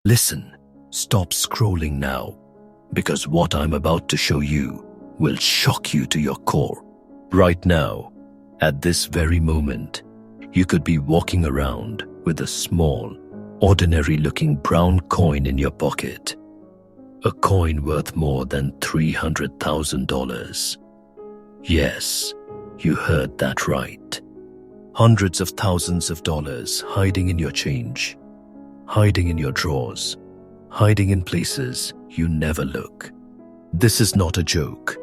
Listen, stop scrolling now, because what I'm about to show you will shock you to your core. Right now, at this very moment, you could be walking around with a small, ordinary-looking brown coin in your pocket. A coin worth more than $300,000. Yes, you heard that right. Hundreds of thousands of dollars hiding in your change, hiding in your drawers, hiding in places you never look. This is not a joke.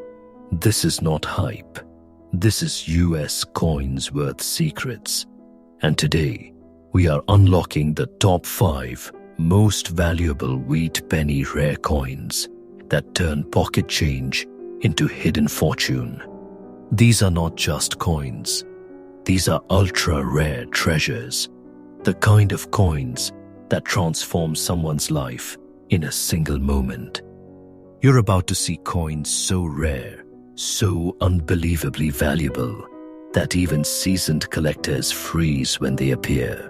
This is not hype. This is US coins worth secrets. And today, we are unlocking the top 5 most valuable wheat penny rare coins that turn pocket change into hidden fortune. These are not just coins. These are ultra-rare treasures, the kind of coins that transform someone's life in a single moment. You're about to see coins so rare, so unbelievably valuable, that even seasoned collectors freeze when they appear.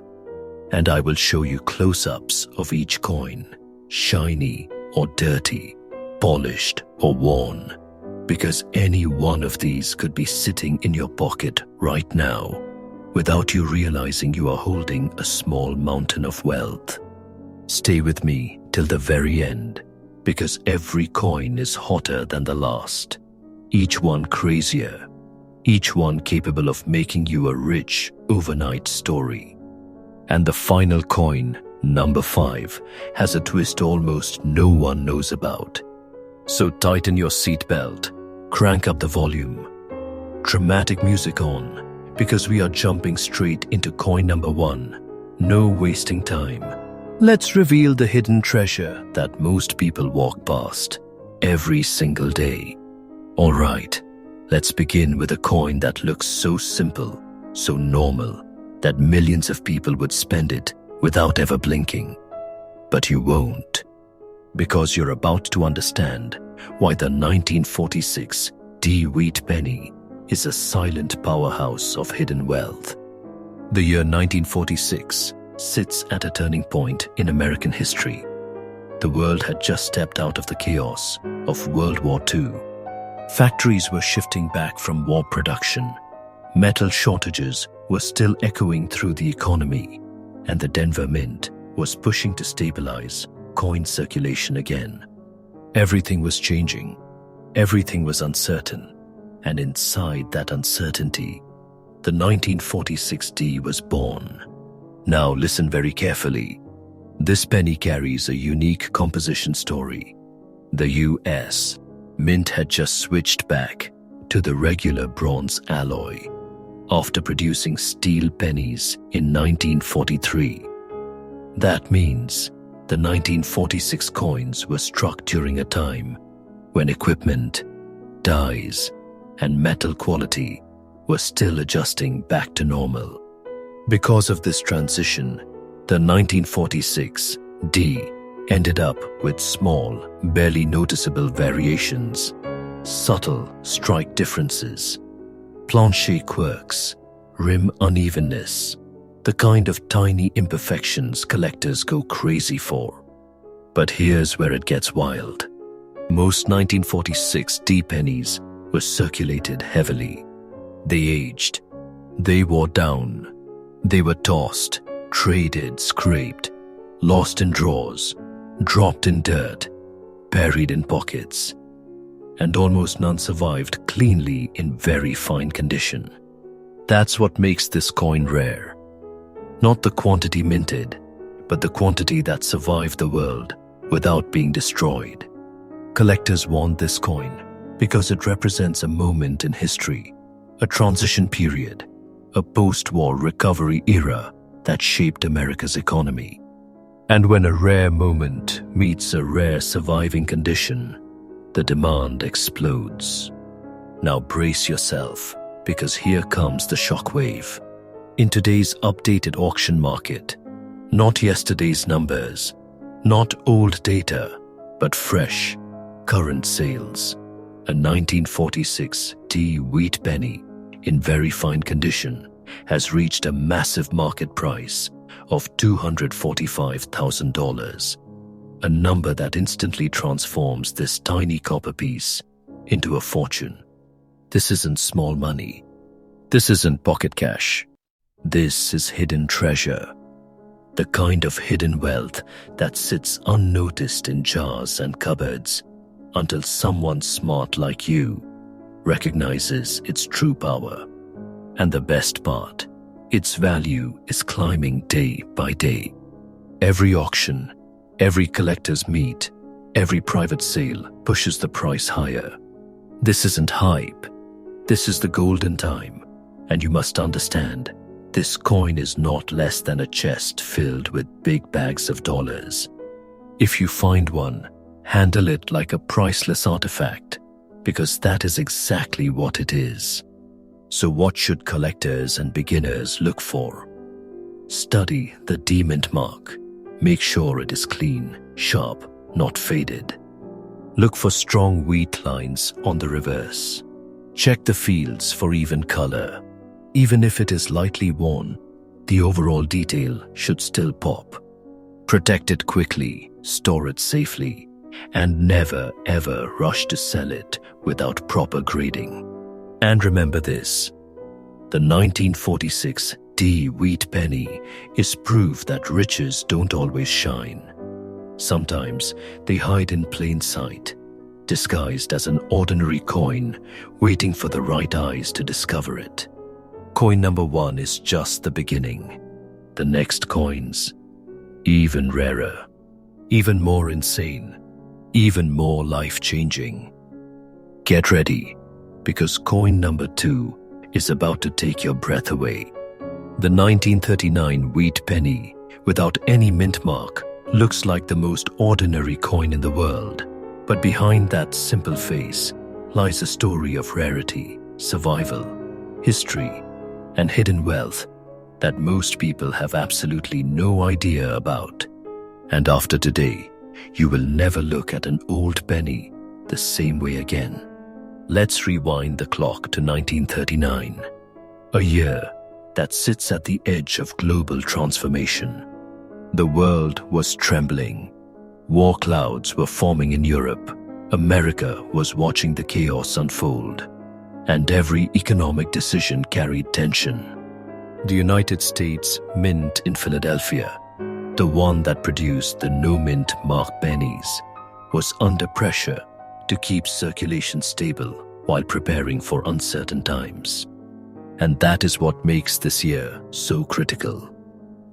And I will show you close-ups of each coin, shiny or dirty, polished or worn, because any one of these could be sitting in your pocket right now, without you realizing you are holding a small mountain of wealth. Stay with me till the very end, because every coin is hotter than the last, each one crazier, each one capable of making you a rich overnight story. And the final coin, number 5, has a twist almost no one knows about. So tighten your seatbelt, crank up the volume, dramatic music on, because we are jumping straight into coin number 1. No wasting time. Let's reveal the hidden treasure that most people walk past every single day. All right, let's begin with a coin that looks so simple, so normal, that millions of people would spend it without ever blinking. But you won't, because you're about to understand why the 1946 D wheat penny is a silent powerhouse of hidden wealth. The year 1946 sits at a turning point in American history. The world had just stepped out of the chaos of World War II. Factories were shifting back from war production. Metal shortages were still echoing through the economy, and the Denver Mint was pushing to stabilize coin circulation again. Everything was changing. Everything was uncertain. And inside that uncertainty, the 1946 D was born. Now listen very carefully. This penny carries a unique composition story. The US Mint had just switched back to the regular bronze alloy after producing steel pennies in 1943. That means the 1946 coins were struck during a time when equipment, dies, and metal quality were still adjusting back to normal. Because of this transition, the 1946 D ended up with small, barely noticeable variations, subtle strike differences, planche quirks, rim unevenness, the kind of tiny imperfections collectors go crazy for. But here's where it gets wild. Most 1946 D pennies were circulated heavily. They aged. They wore down. They were tossed, traded, scraped, lost in drawers, dropped in dirt, buried in pockets, and almost none survived cleanly in very fine condition. That's what makes this coin rare. Not the quantity minted, but the quantity that survived the world without being destroyed. Collectors want this coin because it represents a moment in history, a transition period, a post-war recovery era that shaped America's economy. And when a rare moment meets a rare surviving condition, the demand explodes. Now brace yourself, because here comes the shockwave. In today's updated auction market, not yesterday's numbers, not old data, but fresh, current sales, a 1946 D wheat penny in very fine condition has reached a massive market price of $245,000. a number that instantly transforms this tiny copper piece into a fortune. This isn't small money. This isn't pocket cash. This is hidden treasure. The kind of hidden wealth that sits unnoticed in jars and cupboards until someone smart like you recognizes its true power. And the best part, its value is climbing day by day. Every auction, every collector's meet, every private sale pushes the price higher. This isn't hype. This is the golden time. And you must understand, this coin is not less than a chest filled with big bags of dollars. If you find one, handle it like a priceless artifact, because that is exactly what it is. So what should collectors and beginners look for? Study the demint mark. Make sure it is clean, sharp, not faded. Look for strong wheat lines on the reverse. Check the fields for even color. Even if it is lightly worn, the overall detail should still pop. Protect it quickly, store it safely, and never ever rush to sell it without proper grading. And remember this, the 1946 D wheat penny is proof that riches don't always shine. Sometimes they hide in plain sight, disguised as an ordinary coin, waiting for the right eyes to discover it. Coin number 1 is just the beginning. The next coins, even rarer, even more insane, even more life-changing. Get ready, because coin number 2 is about to take your breath away. The 1939 wheat penny, without any mint mark, looks like the most ordinary coin in the world. But behind that simple face lies a story of rarity, survival, history, and hidden wealth that most people have absolutely no idea about. And after today, you will never look at an old penny the same way again. Let's rewind the clock to 1939, a year that sits at the edge of global transformation. The world was trembling. War clouds were forming in Europe. America was watching the chaos unfold, and every economic decision carried tension. The United States Mint in Philadelphia, the one that produced the no-mint mark pennies, was under pressure to keep circulation stable while preparing for uncertain times. And that is what makes this year so critical.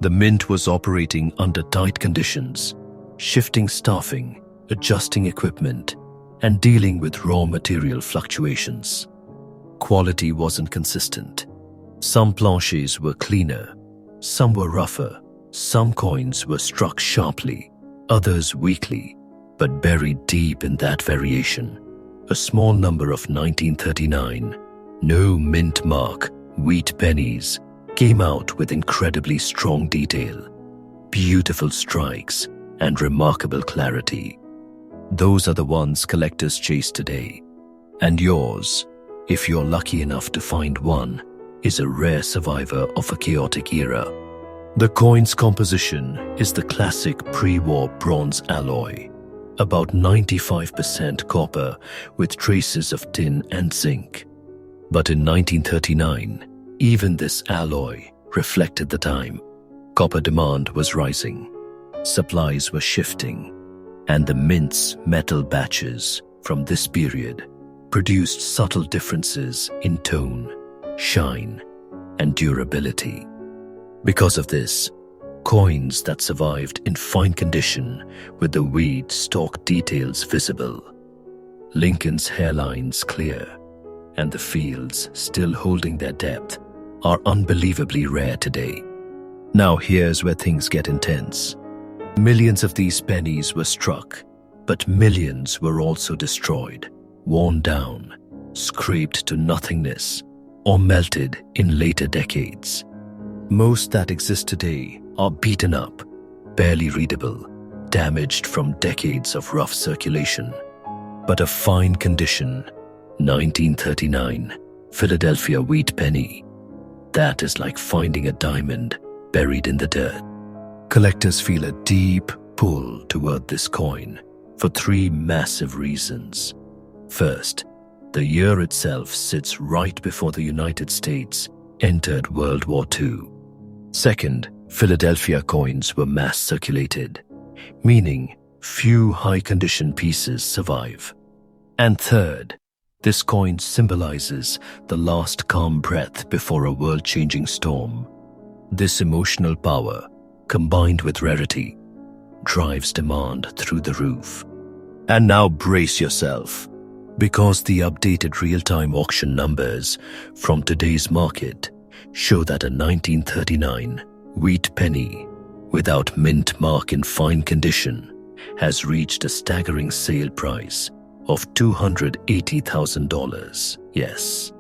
The mint was operating under tight conditions, shifting staffing, adjusting equipment, and dealing with raw material fluctuations. Quality wasn't consistent. Some planches were cleaner, some were rougher, some coins were struck sharply, others weakly, but buried deep in that variation, a small number of 1939, no mint mark, wheat pennies came out with incredibly strong detail, beautiful strikes, and remarkable clarity. Those are the ones collectors chase today. And yours, if you're lucky enough to find one, is a rare survivor of a chaotic era. The coin's composition is the classic pre-war bronze alloy, about 95% copper with traces of tin and zinc. But in 1939, even this alloy reflected the time. Copper demand was rising, supplies were shifting, and the mint's metal batches from this period produced subtle differences in tone, shine, and durability. Because of this, coins that survived in fine condition with the wheat stalk details visible, Lincoln's hairlines clear, and the fields still holding their depth are unbelievably rare today. Now here's where things get intense. Millions of these pennies were struck, but millions were also destroyed, worn down, scraped to nothingness, or melted in later decades. Most that exist today are beaten up, barely readable, damaged from decades of rough circulation. But a fine condition, 1939, Philadelphia wheat penny, that is like finding a diamond buried in the dirt. Collectors feel a deep, pull toward this coin for three massive reasons. First, the year itself sits right before the United States entered World War II. Second, Philadelphia coins were mass circulated, meaning few high-condition pieces survive. And third, this coin symbolizes the last calm breath before a world-changing storm. This emotional power, combined with rarity, drives demand through the roof. And now brace yourself, because the updated real-time auction numbers from today's market show that a 1939 wheat penny without mint mark in fine condition has reached a staggering sale price of $280,000. Yes,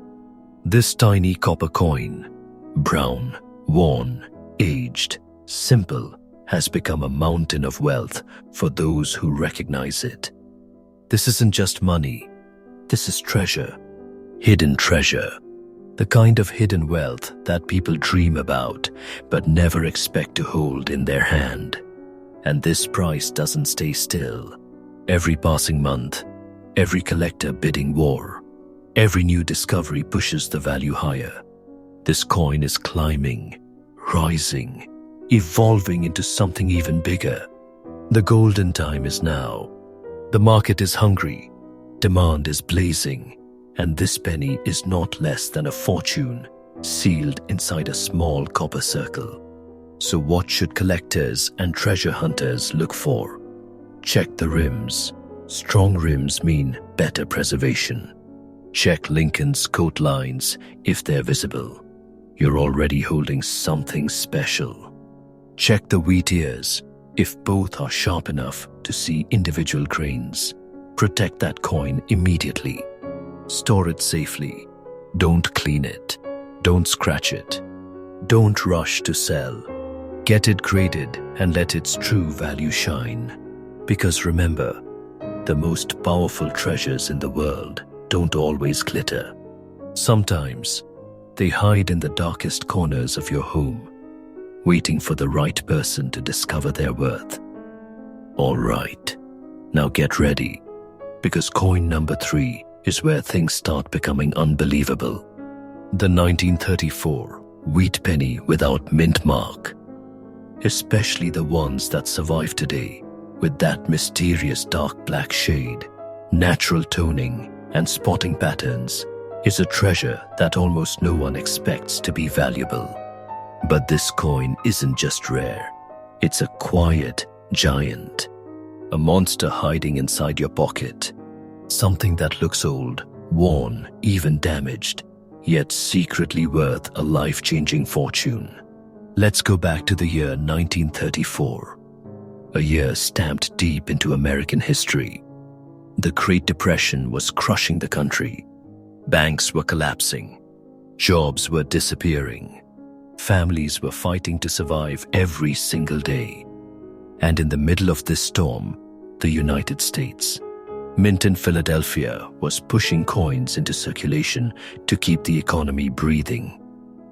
this tiny copper coin, brown, worn, aged, simple, has become a mountain of wealth for those who recognize it. This isn't just money. This is treasure, hidden treasure, the kind of hidden wealth that people dream about but never expect to hold in their hand. And this price doesn't stay still. Every passing month, every collector bidding war, every new discovery pushes the value higher. This coin is climbing, rising, evolving into something even bigger. The golden time is now. The market is hungry. Demand is blazing, and this penny is not less than a fortune sealed inside a small copper circle. So what should collectors and treasure hunters look for? Check the rims. Strong rims mean better preservation. Check Lincoln's coat lines if they're visible. You're already holding something special. Check the wheat ears if both are sharp enough to see individual grains. Protect that coin immediately. Store it safely. Don't clean it. Don't scratch it. Don't rush to sell. Get it graded and let its true value shine. Because remember, the most powerful treasures in the world don't always glitter. Sometimes they hide in the darkest corners of your home, waiting for the right person to discover their worth. All right, now get ready, because coin number 3 is where things start becoming unbelievable. The 1934 wheat penny without mint mark. Especially the ones that survive today, with that mysterious dark black shade, natural toning, and spotting patterns, is a treasure that almost no one expects to be valuable. But this coin isn't just rare. It's a quiet giant. A monster hiding inside your pocket. Something that looks old, worn, even damaged, yet secretly worth a life-changing fortune. Let's go back to the year 1934. A year stamped deep into American history. The Great Depression was crushing the country. Banks were collapsing. Jobs were disappearing. Families were fighting to survive every single day. And in the middle of this storm, the United States, Mint in Philadelphia, was pushing coins into circulation to keep the economy breathing.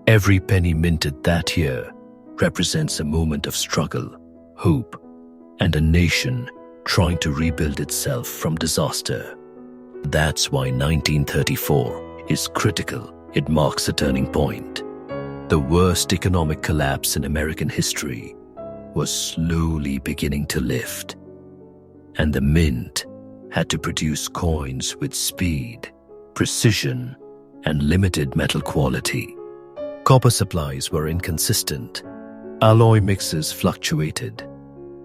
Every penny minted that year represents a moment of struggle, hope, and a nation trying to rebuild itself from disaster. That's why 1934 is critical. It marks a turning point. The worst economic collapse in American history was slowly beginning to lift, and the mint had to produce coins with speed, precision, and limited metal quality. Copper supplies were inconsistent. Alloy mixes fluctuated.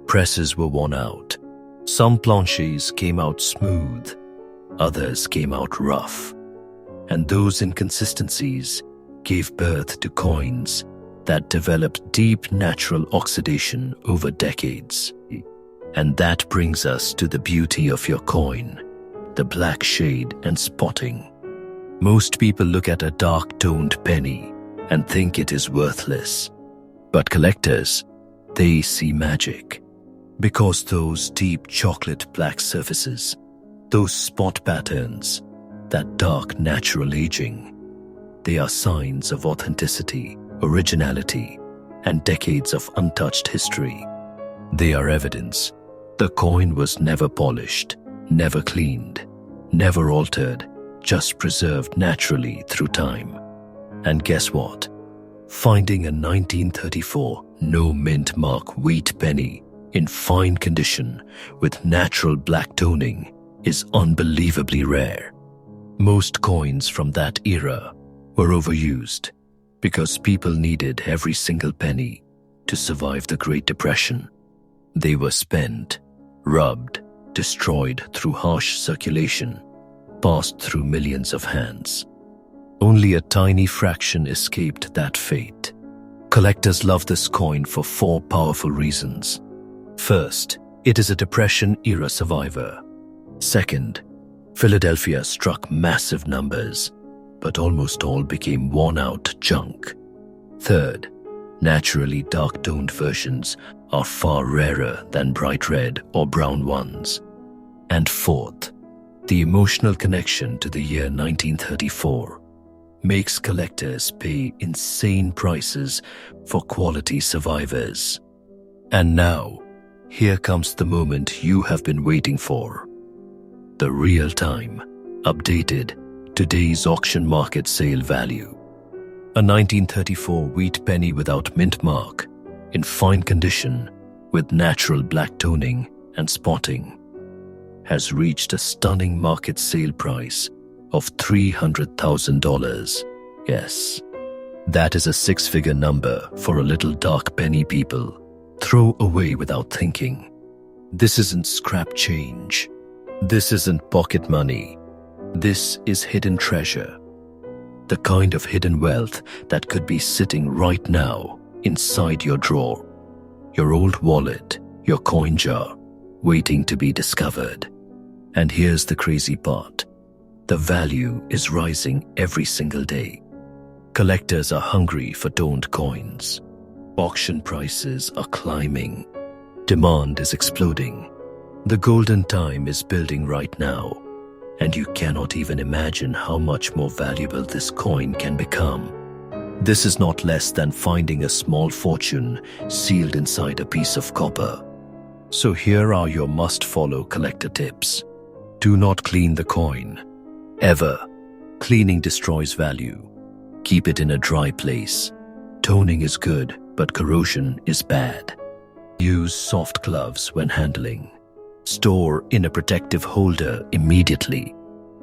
Presses were worn out. Some planches came out smooth, others came out rough. And those inconsistencies gave birth to coins that developed deep natural oxidation over decades. And that brings us to the beauty of your coin, the black shade and spotting. Most people look at a dark-toned penny and think it is worthless. But collectors, they see magic. Because those deep chocolate black surfaces, those spot patterns, that dark natural aging, they are signs of authenticity, originality, and decades of untouched history. They are evidence. The coin was never polished, never cleaned, never altered, just preserved naturally through time. And guess what? Finding a 1934 no mint mark wheat penny in fine condition with natural black toning is unbelievably rare. Most coins from that era were overused because people needed every single penny to survive the Great Depression. They were spent, rubbed, destroyed through harsh circulation, passed through millions of hands. Only a tiny fraction escaped that fate. Collectors love this coin for 4 powerful reasons. First, it is a Depression-era survivor. Second, Philadelphia struck massive numbers, but almost all became worn-out junk. Third, naturally dark-toned versions are far rarer than bright red or brown ones. And fourth, the emotional connection to the year 1934 makes collectors pay insane prices for quality survivors. And now, here comes the moment you have been waiting for. The real-time, updated, today's auction market sale value. A 1934 wheat penny without mint mark, in fine condition, with natural black toning and spotting, has reached a stunning market sale price of $300,000. Yes, that is a 6-figure number for a little dark penny people throw away without thinking. This isn't scrap change. This isn't pocket money. This is hidden treasure. The kind of hidden wealth that could be sitting right now inside your drawer, your old wallet, your coin jar, waiting to be discovered. And here's the crazy part. The value is rising every single day. Collectors are hungry for toned coins. Auction prices are climbing. Demand is exploding. The golden time is building right now, and you cannot even imagine how much more valuable this coin can become. This is not less than finding a small fortune sealed inside a piece of copper. So here are your must-follow collector tips. Do not clean the coin. Ever. Cleaning destroys value. Keep it in a dry place. Toning is good, but corrosion is bad. Use soft gloves when handling. Store in a protective holder immediately.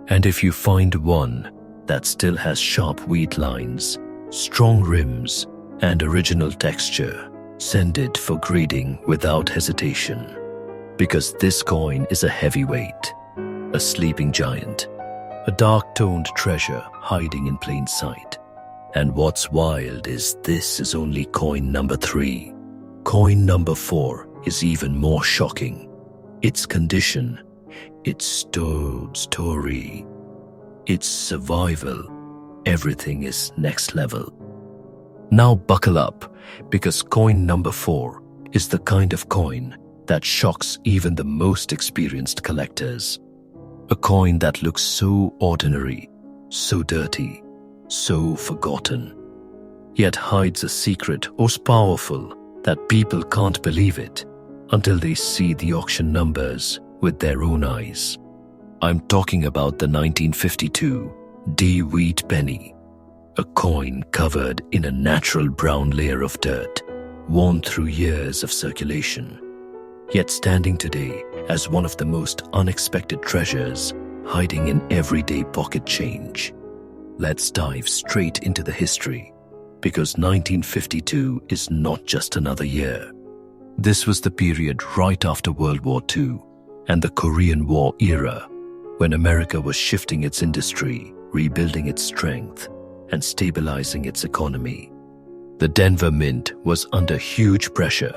And if you find one that still has sharp wheat lines, strong rims, and original texture, send it for grading without hesitation. Because this coin is a heavyweight, a sleeping giant, a dark-toned treasure hiding in plain sight. And what's wild is this is only coin number 3. Coin number 4 is even more shocking. Its condition, its story, its survival, everything is next level. Now buckle up, because coin number 4 is the kind of coin that shocks even the most experienced collectors. A coin that looks so ordinary, so dirty, so forgotten, yet hides a secret so powerful that people can't believe it until they see the auction numbers with their own eyes. I'm talking about the 1952 D wheat penny, a coin covered in a natural brown layer of dirt, worn through years of circulation, yet standing today as one of the most unexpected treasures hiding in everyday pocket change. Let's dive straight into the history, because 1952 is not just another year. This was the period right after World War II and the Korean War era, when America was shifting its industry, rebuilding its strength, and stabilizing its economy. The Denver Mint was under huge pressure.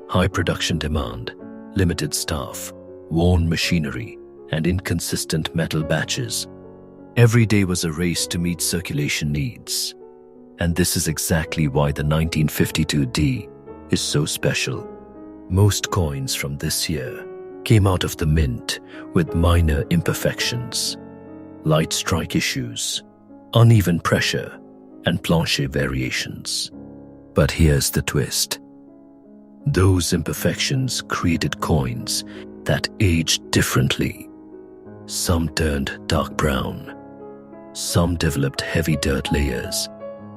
High production demand, limited staff, worn machinery, and inconsistent metal batches. Every day was a race to meet circulation needs. And this is exactly why the 1952 D is so special. Most coins from this year came out of the mint with minor imperfections, light strike issues, uneven pressure, and plancher variations. But here's the twist. Those imperfections created coins that aged differently. Some turned dark brown, some developed heavy dirt layers,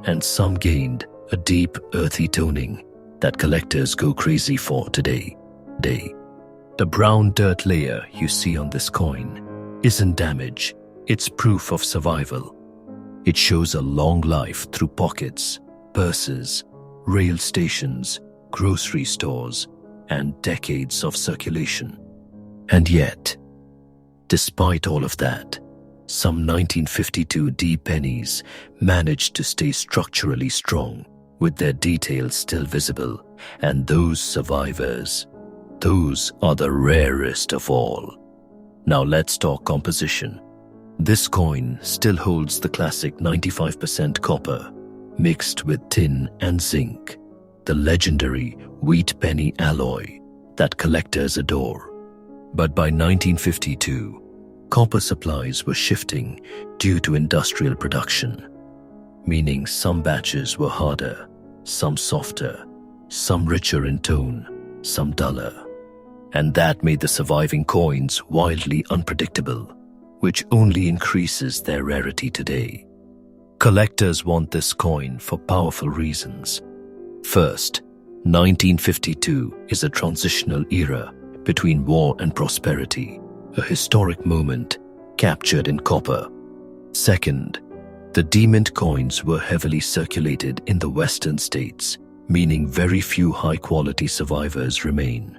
and some gained a deep earthy toning that collectors go crazy for today. The brown dirt layer you see on this coin isn't damage, it's proof of survival. It shows a long life through pockets, purses, rail stations, grocery stores, and decades of circulation. And yet, despite all of that, some 1952 D pennies managed to stay structurally strong, with their details still visible, and those survivors, those are the rarest of all. Now let's talk composition. This coin still holds the classic 95% copper, mixed with tin and zinc, the legendary wheat penny alloy that collectors adore. But by 1952, copper supplies were shifting due to industrial production, meaning some batches were harder, some softer, some richer in tone, some duller. And that made the surviving coins wildly unpredictable, which only increases their rarity today. Collectors want this coin for powerful reasons. First, 1952 is a transitional era between war and prosperity, a historic moment captured in copper. Second, the D-mint coins were heavily circulated in the western states, meaning very few high-quality survivors remain.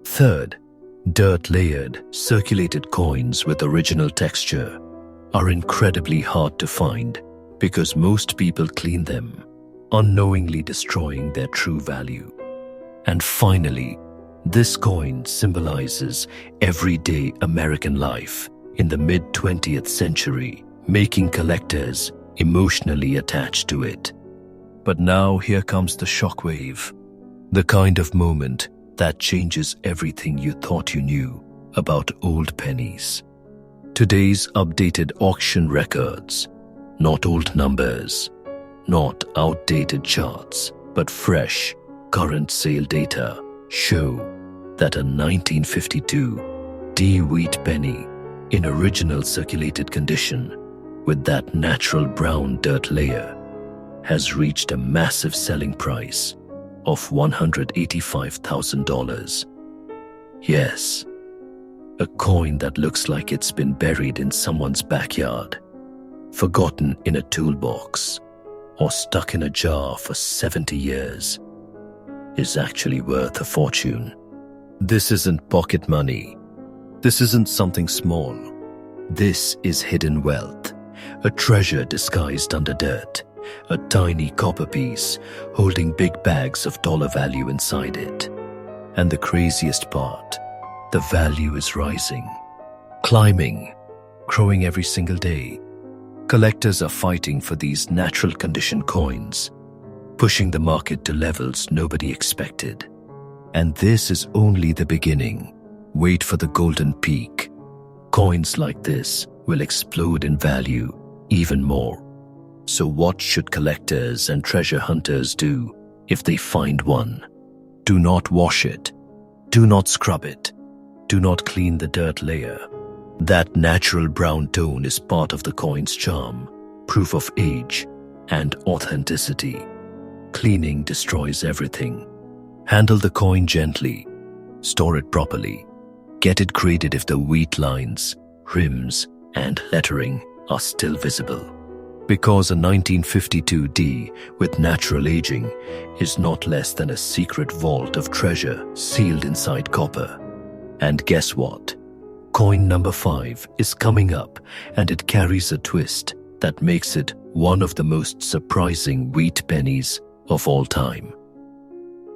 Third, dirt-layered, circulated coins with original texture are incredibly hard to find because most people clean them, unknowingly destroying their true value. And finally, this coin symbolizes everyday American life in the mid-20th century, making collectors emotionally attached to it. But now here comes the shockwave, the kind of moment that changes everything you thought you knew about old pennies. Today's updated auction records, not old numbers, not outdated charts, but fresh, current sale data, show that a 1952 D wheat penny in original circulated condition with that natural brown dirt layer has reached a massive selling price of $185,000. Yes, a coin that looks like it's been buried in someone's backyard, forgotten in a toolbox, or stuck in a jar for 70 years, is actually worth a fortune. This isn't pocket money. This isn't something small. This is hidden wealth, a treasure disguised under dirt, a tiny copper piece holding big bags of dollar value inside it. And the craziest part, the value is rising, climbing, growing every single day. Collectors are fighting for these natural condition coins, pushing the market to levels nobody expected. And this is only the beginning. Wait for the golden peak. Coins like this will explode in value even more. So what should collectors and treasure hunters do if they find one? Do not wash it. Do not scrub it. Do not clean the dirt layer. That natural brown tone is part of the coin's charm, proof of age and authenticity. Cleaning destroys everything. Handle the coin gently. Store it properly. Get it graded if the wheat lines, rims, and lettering are still visible. Because a 1952 D with natural aging is not less than a secret vault of treasure sealed inside copper. And guess what? Coin number 5 is coming up, and it carries a twist that makes it one of the most surprising wheat pennies of all time.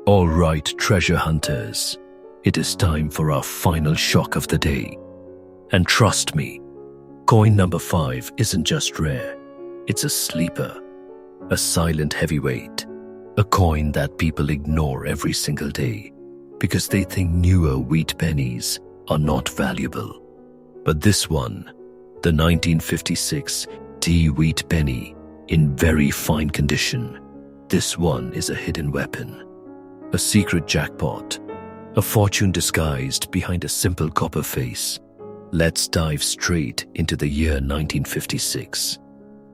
All right, treasure hunters, it is time for our final shock of the day. And trust me, coin number 5 isn't just rare. It's a sleeper, a silent heavyweight, a coin that people ignore every single day because they think newer wheat pennies are not valuable. But this one, the 1956 D wheat penny in very fine condition, this one is a hidden weapon. a secret jackpot, a fortune disguised behind a simple copper face. Let's dive straight into the year 1956.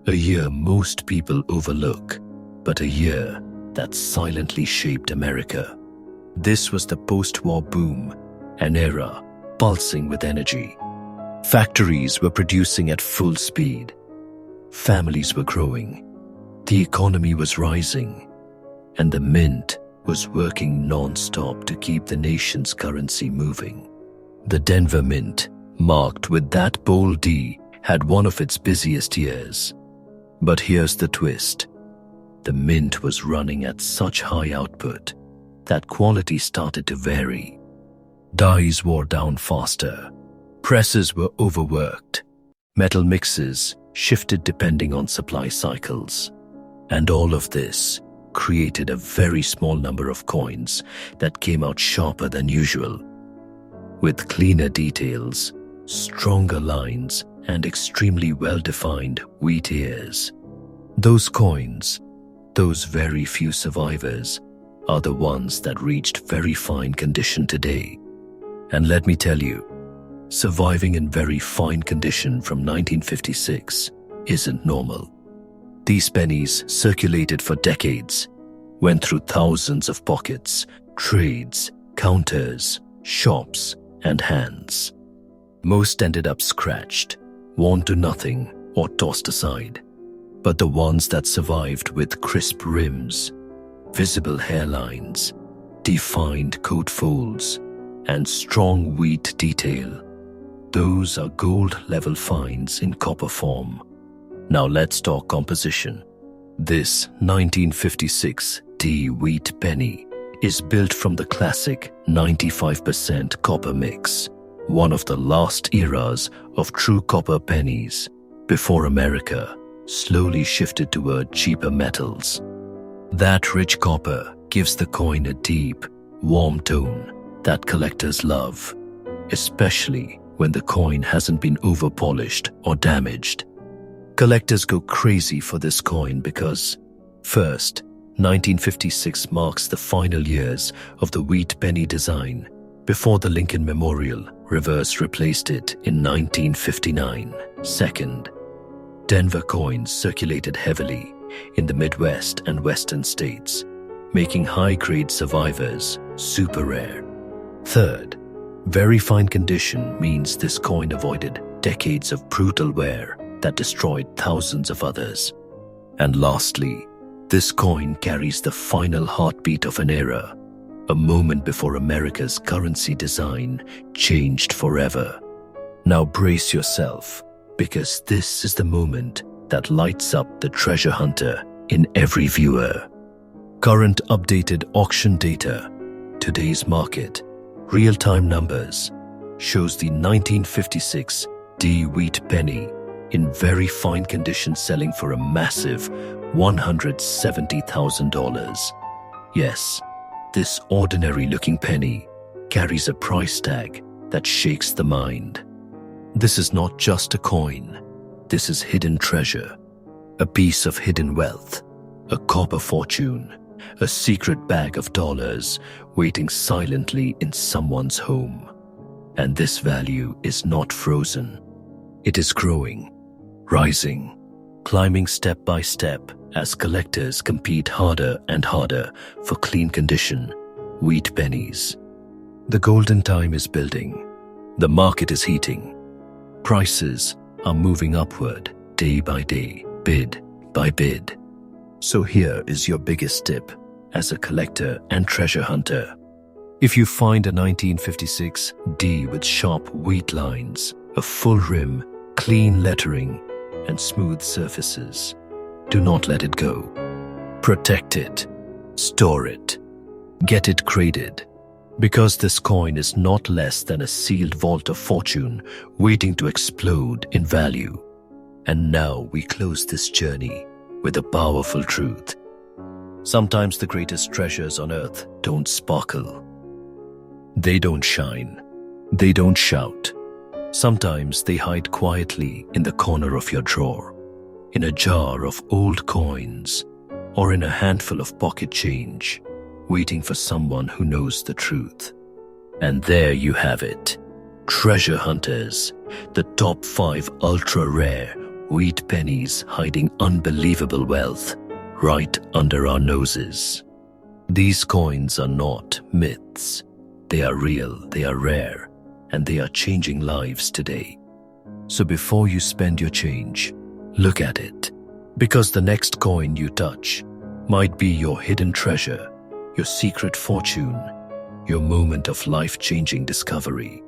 A year most people overlook, but a year that silently shaped America. This was the post-war boom, an era pulsing with energy. Factories were producing at full speed. Families were growing. The economy was rising. And the mint was working non-stop to keep the nation's currency moving. The Denver Mint, marked with that bold D, had one of its busiest years. But here's the twist. The mint was running at such high output that quality started to vary. Dyes wore down faster. Presses were overworked. Metal mixes shifted depending on supply cycles. And all of this created a very small number of coins that came out sharper than usual, with cleaner details, stronger lines, and extremely well-defined wheat ears. Those coins, those very few survivors, are the ones that reached very fine condition today. And let me tell you, surviving in very fine condition from 1956 isn't normal. These pennies circulated for decades, went through thousands of pockets, trades, counters, shops, and hands. Most ended up scratched, worn to nothing, or tossed aside. But the ones that survived with crisp rims, visible hairlines, defined coat folds, and strong wheat detail, those are gold-level finds in copper form. Now let's talk composition. This 1956 D wheat penny is built from the classic 95% copper mix, one of the last eras of true copper pennies before America slowly shifted toward cheaper metals. That rich copper gives the coin a deep, warm tone that collectors love, especially when the coin hasn't been over-polished or damaged. Collectors go crazy for this coin because, first, 1956 marks the final years of the wheat penny design before the Lincoln Memorial reverse replaced it in 1959. Second, Denver coins circulated heavily in the Midwest and Western states, making high-grade survivors super rare. Third, very fine condition means this coin avoided decades of brutal wear that destroyed thousands of others. And lastly, this coin carries the final heartbeat of an era, a moment before America's currency design changed forever. Now brace yourself, because this is the moment that lights up the treasure hunter in every viewer. Current updated auction data, today's market, real-time numbers, shows the 1956 D wheat penny in very fine condition selling for a massive $170,000. Yes, this ordinary-looking penny carries a price tag that shakes the mind. This is not just a coin. This is hidden treasure, a piece of hidden wealth, a copper fortune, a secret bag of dollars waiting silently in someone's home. And this value is not frozen. It is growing, rising, climbing step by step as collectors compete harder and harder for clean condition wheat pennies. The golden time is building. The market is heating. Prices are moving upward day by day, bid by bid. So here is your biggest tip as a collector and treasure hunter. If you find a 1956 D with sharp wheat lines, a full rim, clean lettering, and smooth surfaces, do not let it go. Protect it. Store it. Get it graded. Because this coin is not less than a sealed vault of fortune waiting to explode in value. And now we close this journey with a powerful truth. Sometimes the greatest treasures on earth don't sparkle. They don't shine. They don't shout. Sometimes they hide quietly in the corner of your drawer, in a jar of old coins, or in a handful of pocket change, waiting for someone who knows the truth. And there you have it. Treasure hunters, the top 5 ultra-rare wheat pennies hiding unbelievable wealth right under our noses. These coins are not myths. They are real, they are rare, and they are changing lives today. So before you spend your change, look at it. Because the next coin you touch might be your hidden treasure, your secret fortune, your moment of life-changing discovery.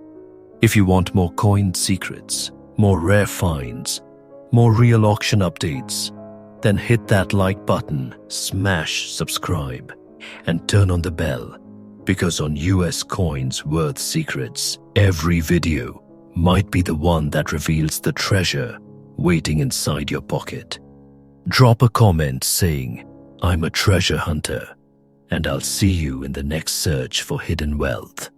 If you want more coin secrets, more rare finds, more real auction updates, then hit that like button, smash subscribe, and turn on the bell, because on US Coins Worth Secrets, every video might be the one that reveals the treasure waiting inside your pocket. Drop a comment saying, "I'm a treasure hunter," and I'll see you in the next search for hidden wealth.